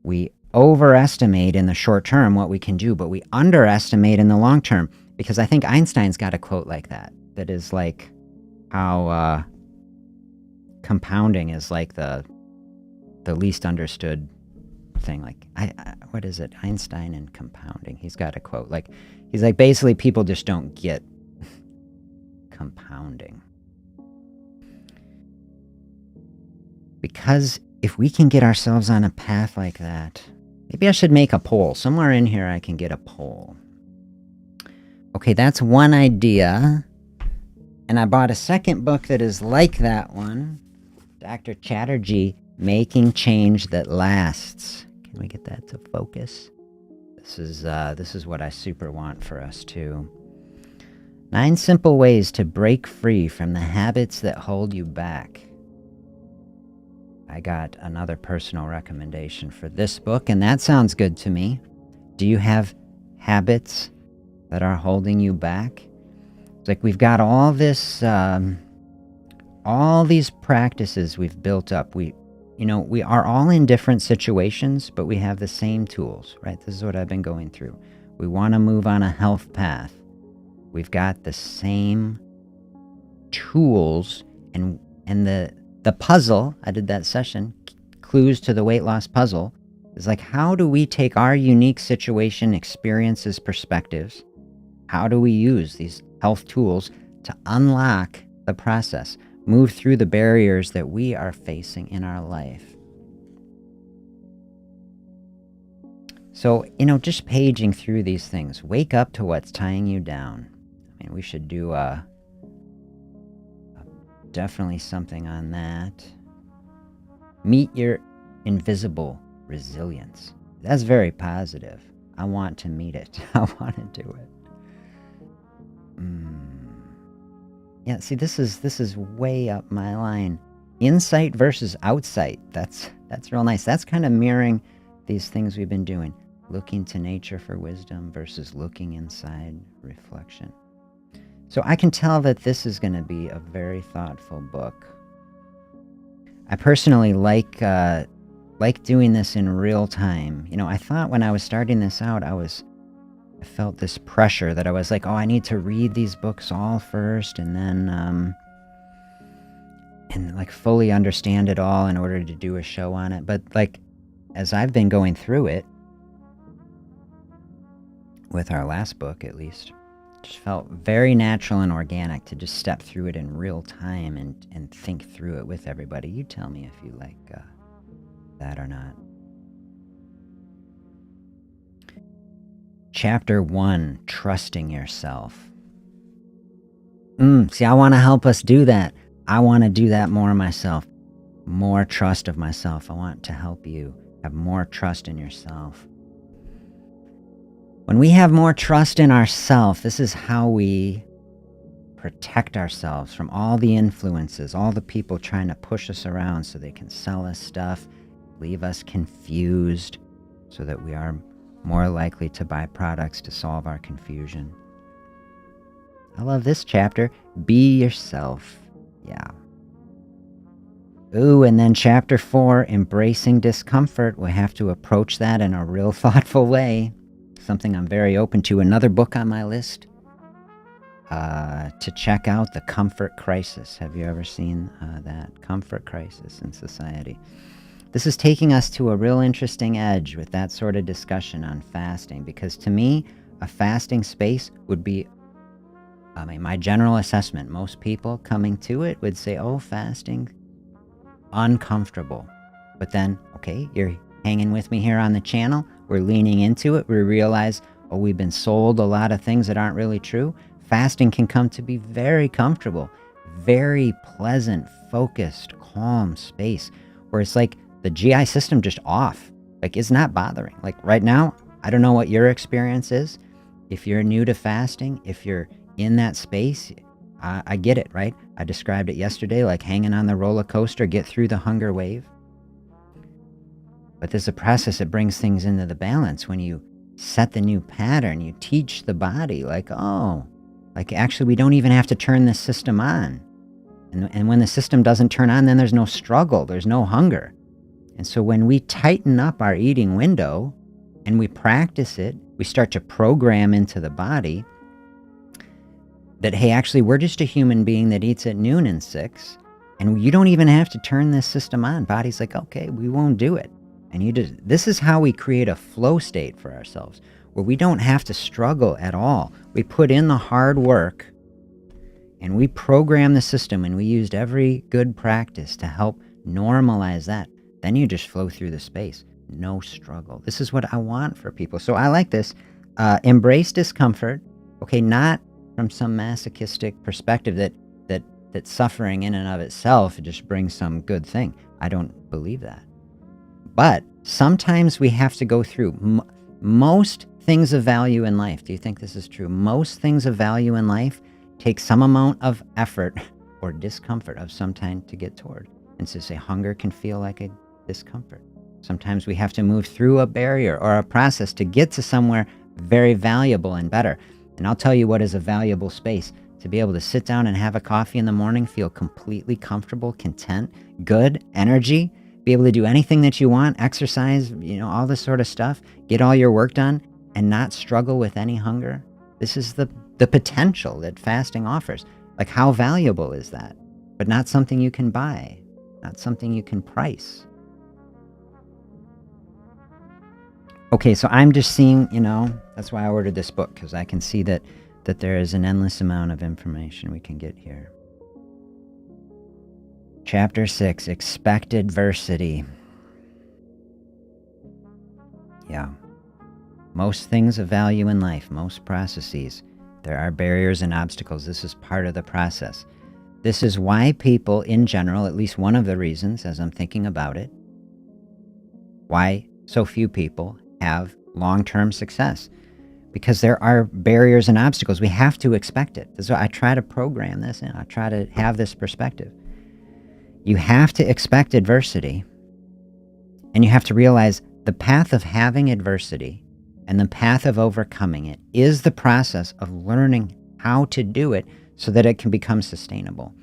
We overestimate in the short term what we can do, but we underestimate in the long term. Because I think Einstein's got a quote like that is like how compounding is like the least understood thing. Like, what is it? Einstein and compounding. He's got a quote. Like, he's like, basically, people just don't get compounding. Because if we can get ourselves on a path like that, maybe I should make a poll. Somewhere in here I can get a poll. Okay, that's one idea. And I bought a second book that is like that one. Dr. Chatterjee, Making Change That Lasts. Can we get that to focus? This is what I super want for us too. 9 simple ways to break free from the habits that hold you back. I got another personal recommendation for this book, and that sounds good to me. Do you have habits that are holding you back? It's like we've got all this, all these practices we've built up. We are all in different situations, but we have the same tools, right? This is what I've been going through. We want to move on a health path. We've got the same tools, and the puzzle, I did that session, Clues to the Weight Loss Puzzle, is like, how do we take our unique situation, experiences, perspectives? How do we use these health tools to unlock the process, move through the barriers that we are facing in our life? So, just paging through these things, wake up to what's tying you down. I mean, we should do definitely something on that. Meet your invisible resilience. That's very positive. I want to meet it. I want to do it. Yeah, see, this is way up my line. Insight versus outsight. That's real nice. That's kind of mirroring these things we've been doing. Looking to nature for wisdom versus looking inside, reflection. So I can tell that this is going to be a very thoughtful book. I personally like doing this in real time. I thought when I was starting this out, I felt this pressure that I was like, oh, I need to read these books all first, and then and like fully understand it all in order to do a show on it. But like, as I've been going through it, with our last book at least, it just felt very natural and organic to just step through it in real time and think through it with everybody. You tell me if you like that or not. Chapter 1, Trusting Yourself. See, I want to help us do that. I want to do that more myself. More trust of myself. I want to help you have more trust in yourself. When we have more trust in ourselves, this is how we protect ourselves from all the influences, all the people trying to push us around so they can sell us stuff, leave us confused, so that we are more likely to buy products to solve our confusion. I love this chapter. Be yourself. Yeah. Ooh, and then chapter 4, Embracing Discomfort. We have to approach that in a real thoughtful way. Something I'm very open to. Another book on my list to check out, The Comfort Crisis. Have you ever seen that? Comfort Crisis in Society. This is taking us to a real interesting edge with that sort of discussion on fasting, because to me, a fasting space would be, my general assessment, most people coming to it would say, oh, fasting, uncomfortable. But then, okay, you're hanging with me here on the channel. We're leaning into it. We realize, oh, we've been sold a lot of things that aren't really true. Fasting can come to be very comfortable, very pleasant, focused, calm space where it's like the GI system just off. Like, it's not bothering. Like right now, I don't know what your experience is. If you're new to fasting, if you're in that space, I get it, right? I described it yesterday, like hanging on the roller coaster, get through the hunger wave. But there's a process that brings things into the balance when you set the new pattern. You teach the body, like, oh, like actually we don't even have to turn this system on. And when the system doesn't turn on, then there's no struggle, there's no hunger. And so when we tighten up our eating window and we practice it, we start to program into the body that, hey, actually, we're just a human being that eats at noon and 6, and you don't even have to turn this system on. Body's like, okay, we won't do it. And this is how we create a flow state for ourselves, where we don't have to struggle at all. We put in the hard work, and we program the system, and we used every good practice to help normalize that. Then you just flow through the space. No struggle. This is what I want for people. So I like this. Embrace discomfort. Okay, not from some masochistic perspective that suffering in and of itself just brings some good thing. I don't believe that. But sometimes we have to go through. Most things of value in life, do you think this is true? Most things of value in life take some amount of effort or discomfort of some kind to get toward. And so say hunger can feel like a discomfort. Sometimes we have to move through a barrier or a process to get to somewhere very valuable and better. And I'll tell you what is a valuable space: to be able to sit down and have a coffee in the morning, feel completely comfortable, content, good, energy, be able to do anything that you want, exercise, all this sort of stuff, get all your work done, and not struggle with any hunger. This is the potential that fasting offers. Like, how valuable is that? But not something you can buy, not something you can price. Okay, so I'm just seeing, that's why I ordered this book, because I can see that there is an endless amount of information we can get here. Chapter 6, Expect Adversity. Yeah. Most things of value in life, most processes, there are barriers and obstacles. This is part of the process. This is why people in general, at least one of the reasons, as I'm thinking about it, why so few people have long-term success. Because there are barriers and obstacles. We have to expect it. That's why I try to program this and I try to have this perspective. You have to expect adversity, and you have to realize the path of having adversity and the path of overcoming it is the process of learning how to do it so that it can become sustainable.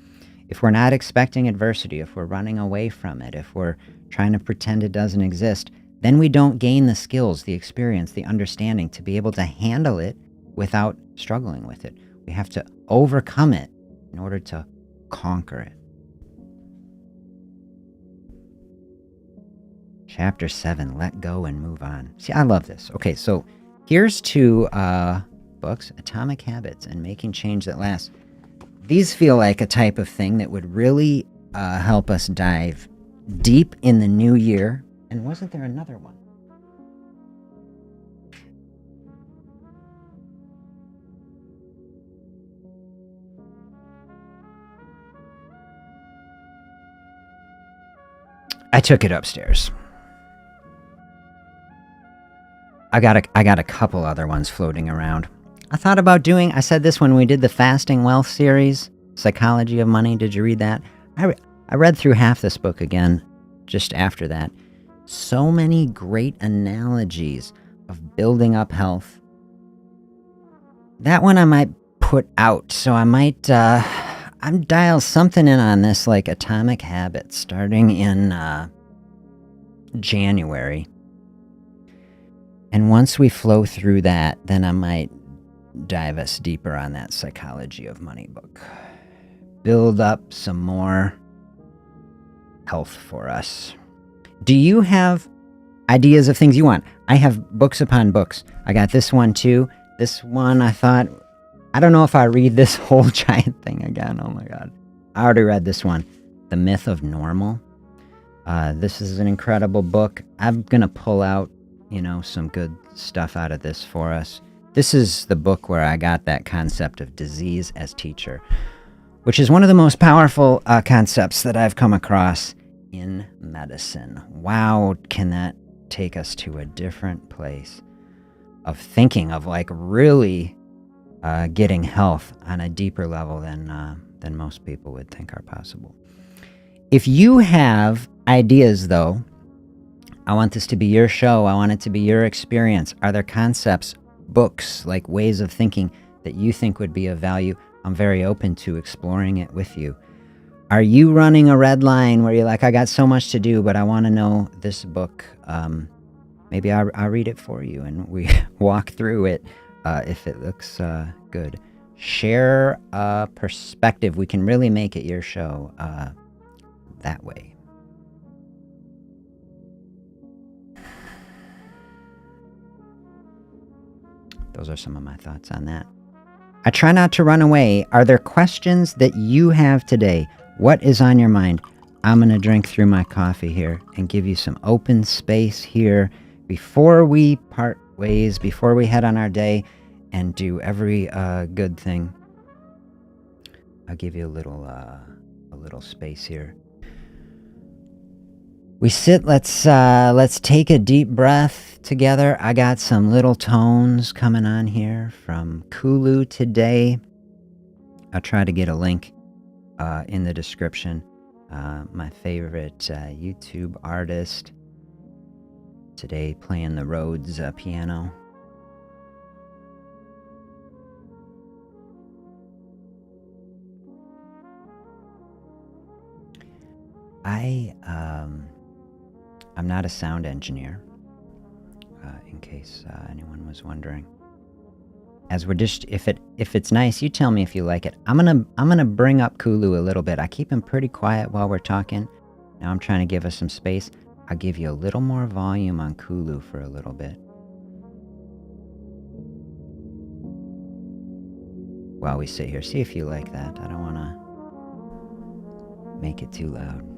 If we're not expecting adversity, if we're running away from it, if we're trying to pretend it doesn't exist, then we don't gain the skills, the experience, the understanding to be able to handle it without struggling with it. We have to overcome it in order to conquer it. Chapter 7, Let Go and Move On. See, I love this. Okay, so here's two books, Atomic Habits and Making Change That Lasts. These feel like a type of thing that would really help us dive deep in the new year. And wasn't there another one? I took it upstairs. I got a couple other ones floating around. I thought about I said this when we did the Fasting Wealth series, Psychology of Money. Did you read that? I read through half this book again just after that. So many great analogies of building up health. That one I might put out, so I might I'm dial something in on this, like Atomic Habits, starting in January. And once we flow through that, then I might dive us deeper on that Psychology of Money book. Build up some more health for us. Do you have ideas of things you want? I have books upon books. I got this one too. This one I thought, I don't know if I read this whole giant thing again. Oh my God. I already read this one. The Myth of Normal. This is an incredible book. I'm going to pull out, some good stuff out of this for us. This is the book where I got that concept of disease as teacher, which is one of the most powerful concepts that I've come across in medicine. Wow, can that take us to a different place of thinking of really getting health on a deeper level than most people would think are possible. If you have ideas, though, I want this to be your show. I want it to be your experience. Are there concepts, books, like ways of thinking that you think would be of value? I'm very open to exploring it with you. Are you running a red line where you're like, I got so much to do, but I want to know this book? Maybe I'll read it for you and we walk through it if it looks good. Share a perspective. We can really make it your show that way. Those are some of my thoughts on that. I try not to run away. Are there questions that you have today? What is on your mind? I'm going to drink through my coffee here and give you some open space here before we part ways, before we head on our day and do every good thing. I'll give you a little space here. We sit, let's take a deep breath together. I got some little tones coming on here from Kulu today. I'll try to get a link in the description. My favorite YouTube artist today playing the Rhodes piano. I'm not a sound engineer, in case anyone was wondering. As we're just, if it's nice, you tell me if you like it. I'm gonna bring up Kulu a little bit. I keep him pretty quiet while we're talking. Now I'm trying to give us some space. I'll give you a little more volume on Kulu for a little bit. While we sit here, see if you like that. I don't want to make it too loud.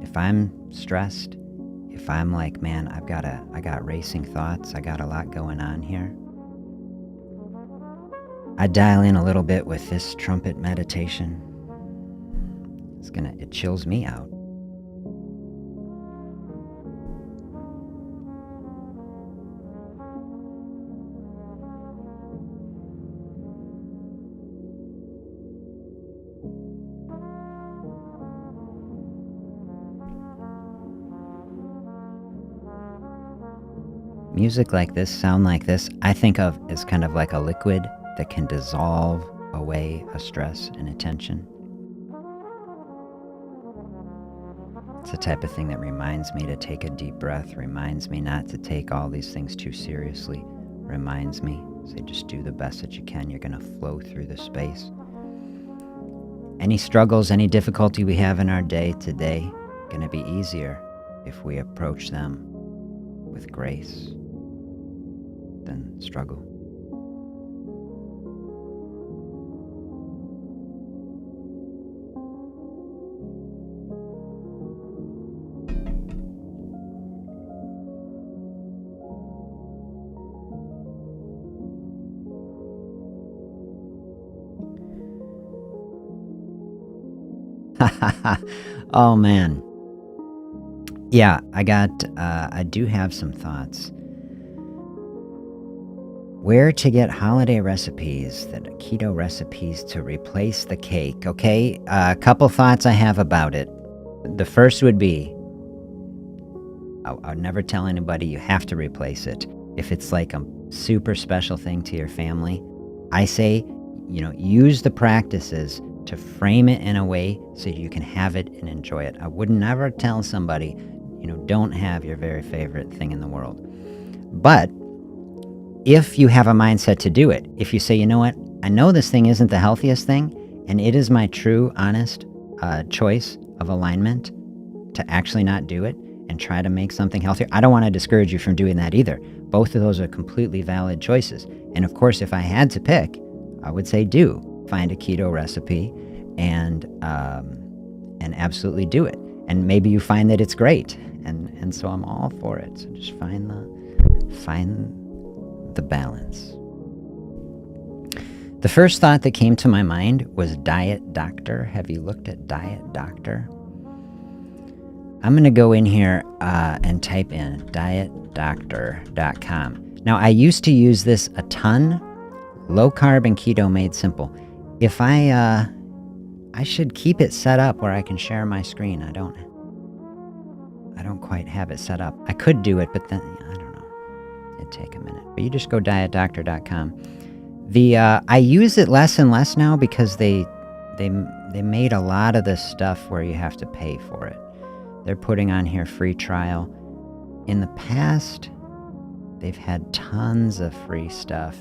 If I'm stressed, if I'm like, man, I got racing thoughts, I got a lot going on here, I dial in a little bit with this trumpet meditation. It chills me out. Music like this, sound like this, I think of as kind of like a liquid that can dissolve away a stress and a tension. It's the type of thing that reminds me to take a deep breath, reminds me not to take all these things too seriously, reminds me, say, just do the best that you can. You're going to flow through the space. Any struggles, any difficulty we have in our day today, going to be easier if we approach them with grace than struggle. Oh man. Yeah, I do have some thoughts. Where to get holiday recipes that are keto recipes to replace the cake. Okay, a couple thoughts I have about it. The first would be, I'll never tell anybody you have to replace it. If it's like a super special thing to your family, I say, use the practices to frame it in a way so you can have it and enjoy it. I would never tell somebody, don't have your very favorite thing in the world. But if you have a mindset to do it, if you say, you know what, I know this thing isn't the healthiest thing, and it is my true, honest choice of alignment to actually not do it and try to make something healthier. I don't want to discourage you from doing that either. Both of those are completely valid choices. And of course, if I had to pick, I would say do find a keto recipe and absolutely do it. And maybe you find that it's great, and so I'm all for it. So just find the balance. The first thought that came to my mind was Diet Doctor. Have you looked at Diet Doctor? I'm going to go in here and type in dietdoctor.com. Now, I used to use this a ton. Low carb and keto made simple. If I should keep it set up where I can share my screen. I don't quite have it set up. I could do it, but then I don't know. It'd take a minute. But you just go dietdoctor.com. I use it less and less now because they made a lot of this stuff where you have to pay for it. They're putting on here free trial. In the past, they've had tons of free stuff.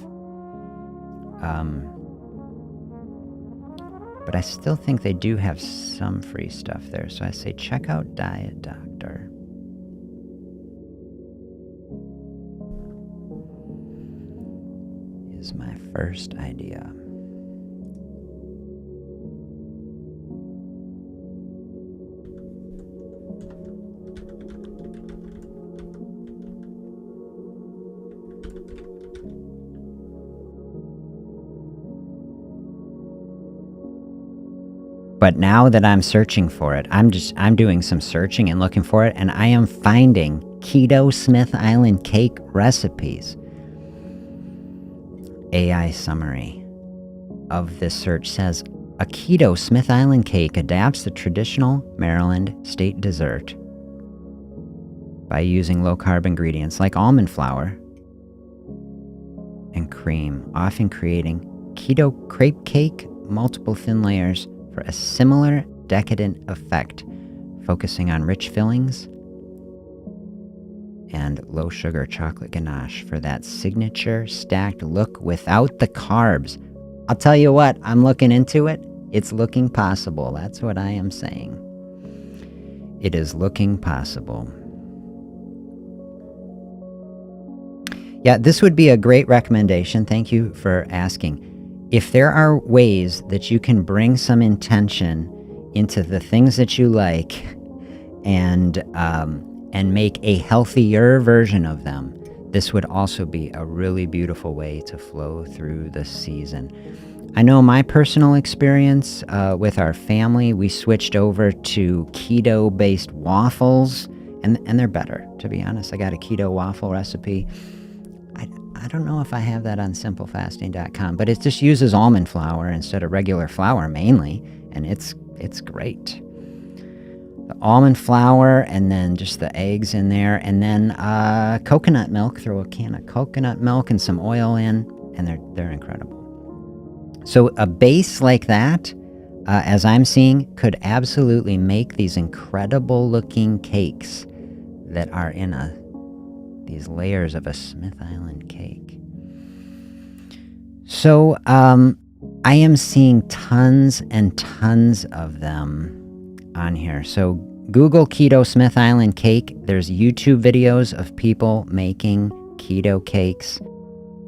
But I still think they do have some free stuff there. So I say check out Diet Doctor. Is my first idea. But now that I'm searching for it, I'm doing some searching and looking for it, and I am finding keto Smith Island cake recipes. AI summary of this search says, a keto Smith Island cake adapts the traditional Maryland state dessert by using low-carb ingredients like almond flour and cream, often creating keto crepe cake, multiple thin layers for a similar decadent effect, focusing on rich fillings and low-sugar chocolate ganache for that signature stacked look without the carbs. I'll tell you what, I'm looking into it. It's looking possible. That's what I am saying. It is looking possible. Yeah, this would be a great recommendation. Thank you for asking. If there are ways that you can bring some intention into the things that you like and make a healthier version of them, this would also be a really beautiful way to flow through the season. I know my personal experience with our family, we switched over to keto-based waffles, and they're better, to be honest. I got a keto waffle recipe. I don't know if I have that on simplefasting.com, but it just uses almond flour instead of regular flour mainly, and it's great. The almond flour, and then just the eggs in there, and then coconut milk. Throw a can of coconut milk and some oil in, and they're incredible. So a base like that, as I'm seeing, could absolutely make these incredible looking cakes that are in these layers of a Smith Island cake. So I am seeing tons and tons of them on here. So Google keto Smith Island cake. There's YouTube videos of people making keto cakes.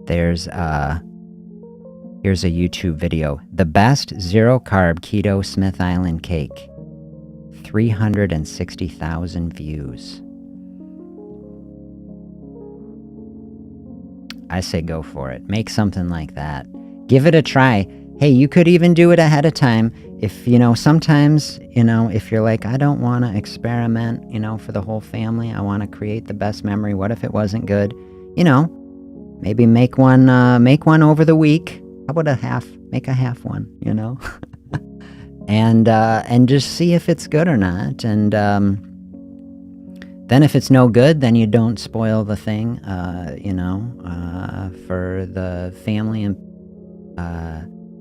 There's here's a YouTube video. The best zero carb keto Smith Island cake. 360,000 views. I say go for it. Make something like that. Give it a try. Hey, you could even do it ahead of time. If, sometimes, if you're like, I don't want to experiment, for the whole family. I want to create the best memory. What if it wasn't good? Maybe make one over the week. How about make a half one, and just see if it's good or not. And then if it's no good, then you don't spoil the thing, for the family.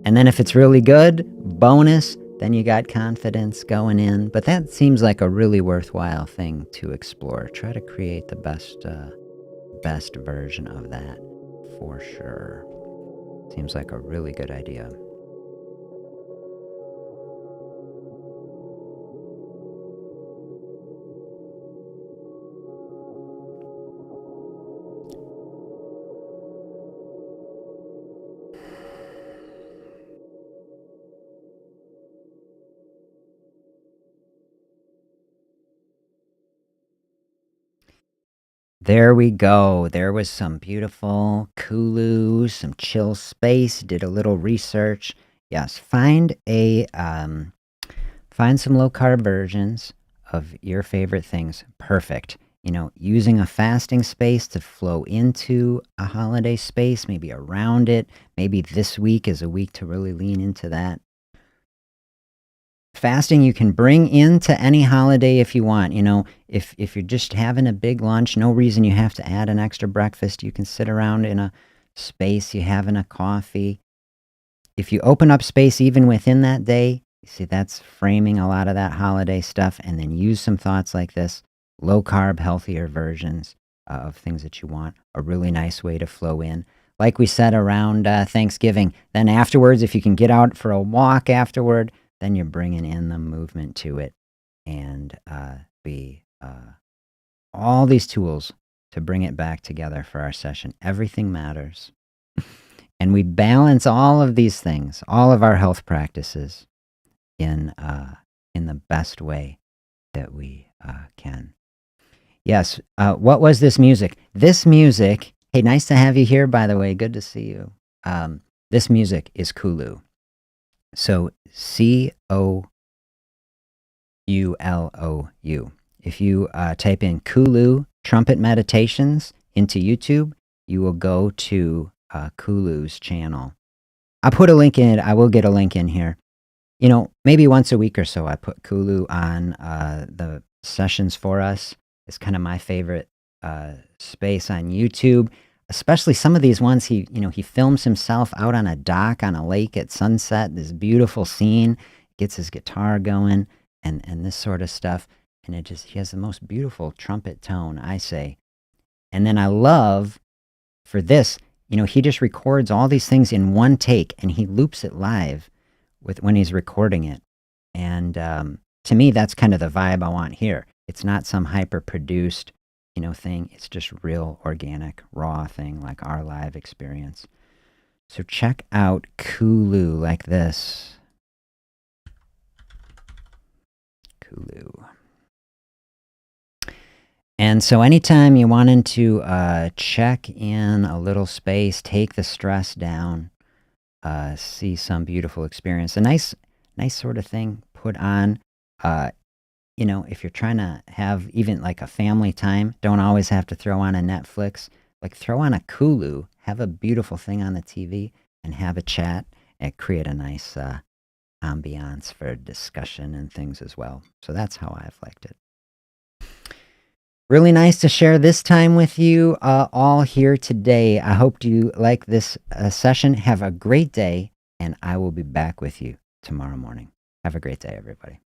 And then if it's really good, bonus, then you got confidence going in. But that seems like a really worthwhile thing to explore. Try to create the best version of that, for sure. Seems like a really good idea. There we go. There was some beautiful Kulu, some chill space. Did a little research. Yes, find some low carb versions of your favorite things. Perfect. Using a fasting space to flow into a holiday space, maybe around it. Maybe this week is a week to really lean into that. Fasting you can bring into any holiday if you want. If you're just having a big lunch, no reason you have to add an extra breakfast. You can sit around in a space, you having a coffee. If you open up space even within that day, you see that's framing a lot of that holiday stuff, and then use some thoughts like this, low carb, healthier versions of things that you want. A really nice way to flow in. Like we said around Thanksgiving, then afterwards, if you can get out for a walk afterward, then you're bringing in the movement to it, and all these tools to bring it back together for our session. Everything matters. And we balance all of these things, all of our health practices in the best way that we can. Yes, what was this music? This music, hey, nice to have you here, by the way. Good to see you. This music is Kulu. So Koulou. If you type in Kulu trumpet meditations into YouTube, you will go to Kulu's channel. I'll put a link in it. I will get a link in here. Maybe once a week or so, I put Kulu on the sessions for us. It's kind of my favorite space on YouTube. Especially some of these ones, he films himself out on a dock on a lake at sunset. This beautiful scene, gets his guitar going, and this sort of stuff. And he has the most beautiful trumpet tone, I say. And then I love, for this, he just records all these things in one take, and he loops it live when he's recording it. And to me, that's kind of the vibe I want here. It's not some hyper-produced thing. It's just real, organic, raw thing, like our live experience. So check out Kulu like this. Kulu. And so anytime you wanted to check in a little space, take the stress down, see some beautiful experience, a nice sort of thing put on. If you're trying to have even like a family time, don't always have to throw on a Netflix. Like throw on a Kulu, have a beautiful thing on the TV, and have a chat, and create a nice ambiance for discussion and things as well. So that's how I've liked it. Really nice to share this time with you all here today. I hope you like this session. Have a great day, and I will be back with you tomorrow morning. Have a great day, everybody.